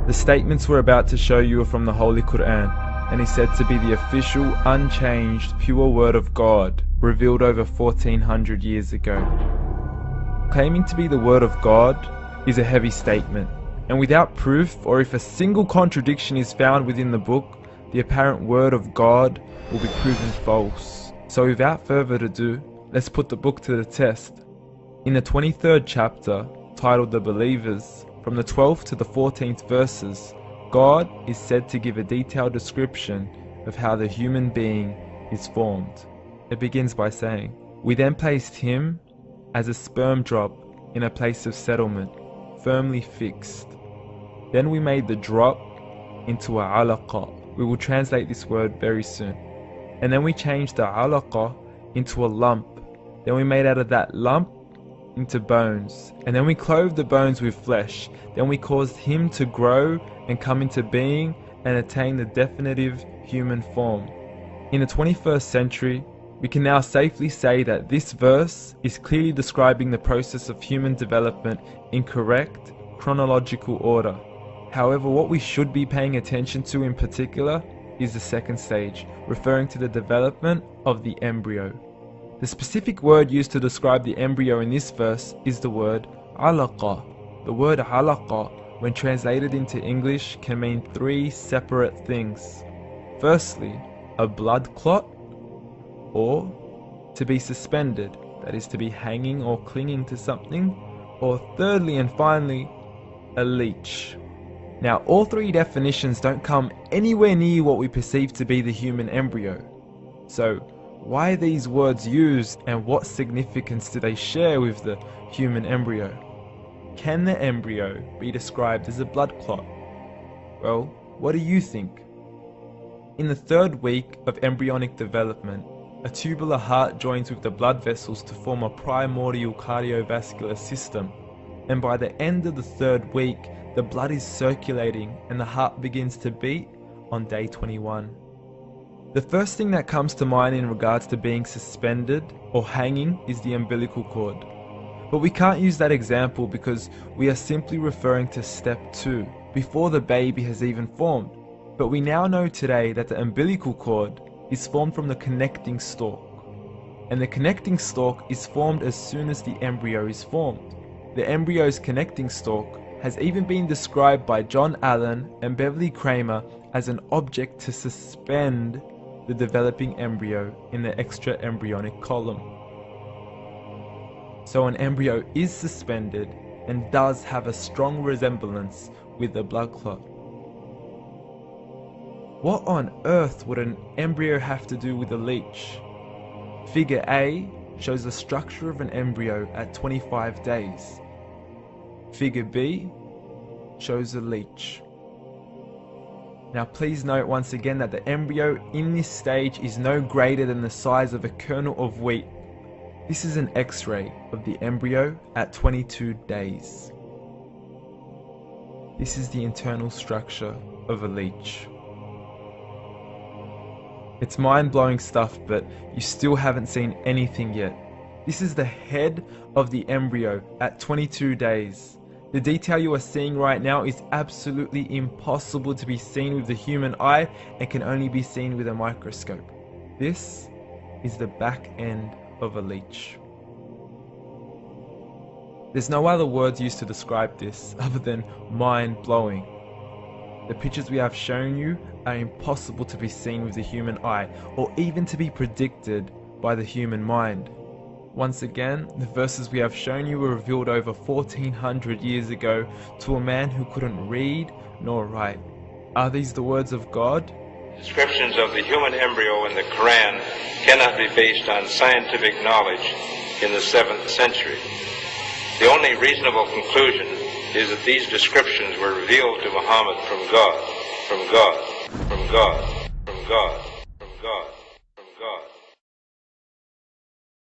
The statements we're about to show you are from the Holy Qur'an, and is said to be the official, unchanged, pure word of God, revealed over 1400 years ago. Claiming to be the word of God is a heavy statement, and without proof, or if a single contradiction is found within the book, the apparent word of God will be proven false. So without further ado, let's put the book to the test. In the 23rd chapter, titled The Believers, from the 12th to the 14th verses, God is said to give a detailed description of how the human being is formed. It begins by saying, "We then placed him as a sperm drop in a place of settlement, firmly fixed. Then we made the drop into a alaqa." We will translate this word very soon. "And then we changed the alaqa into a lump. Then we made out of that lump into bones. And then we clothed the bones with flesh. Then we caused him to grow and come into being and attain the definitive human form." In the 21st century, we can now safely say that this verse is clearly describing the process of human development in correct chronological order. However, what we should be paying attention to in particular is the second stage, referring to the development of the embryo. The specific word used to describe the embryo in this verse is the word alaqa. The word alaqa, when translated into English, can mean three separate things. Firstly, a blood clot, or to be suspended, that is to be hanging or clinging to something, or thirdly and finally, a leech. Now, all three definitions don't come anywhere near what we perceive to be the human embryo. So, why are these words used, and what significance do they share with the human embryo? Can the embryo be described as a blood clot? Well, what do you think? In the third week of embryonic development, a tubular heart joins with the blood vessels to form a primordial cardiovascular system, and by the end of the third week, the blood is circulating and the heart begins to beat on day 21. The first thing that comes to mind in regards to being suspended or hanging is the umbilical cord. But we can't use that example because we are simply referring to step 2, before the baby has even formed. But we now know today that the umbilical cord is formed from the connecting stalk. And the connecting stalk is formed as soon as the embryo is formed. The embryo's connecting stalk has even been described by John Allen and Beverly Kramer as an object to suspend the developing embryo in the extra-embryonic column. So an embryo is suspended and does have a strong resemblance with the blood clot. What on earth would an embryo have to do with a leech? Figure A shows the structure of an embryo at 25 days. Figure B shows a leech. Now please note once again that the embryo in this stage is no greater than the size of a kernel of wheat. This is an X-ray of the embryo at 22 days. This is the internal structure of a leech. It's mind-blowing stuff, but you still haven't seen anything yet. This is the head of the embryo at 22 days. The detail you are seeing right now is absolutely impossible to be seen with the human eye and can only be seen with a microscope. This is the back end of a leech. There's no other words used to describe this other than mind-blowing. The pictures we have shown you are impossible to be seen with the human eye, or even to be predicted by the human mind. Once again, the verses we have shown you were revealed over 1400 years ago to a man who couldn't read nor write. Are these the words of God? Descriptions of the human embryo in the Quran cannot be based on scientific knowledge in the 7th century. The only reasonable conclusion is that these descriptions were revealed to Muhammad from God, from God, from God, from God, from God.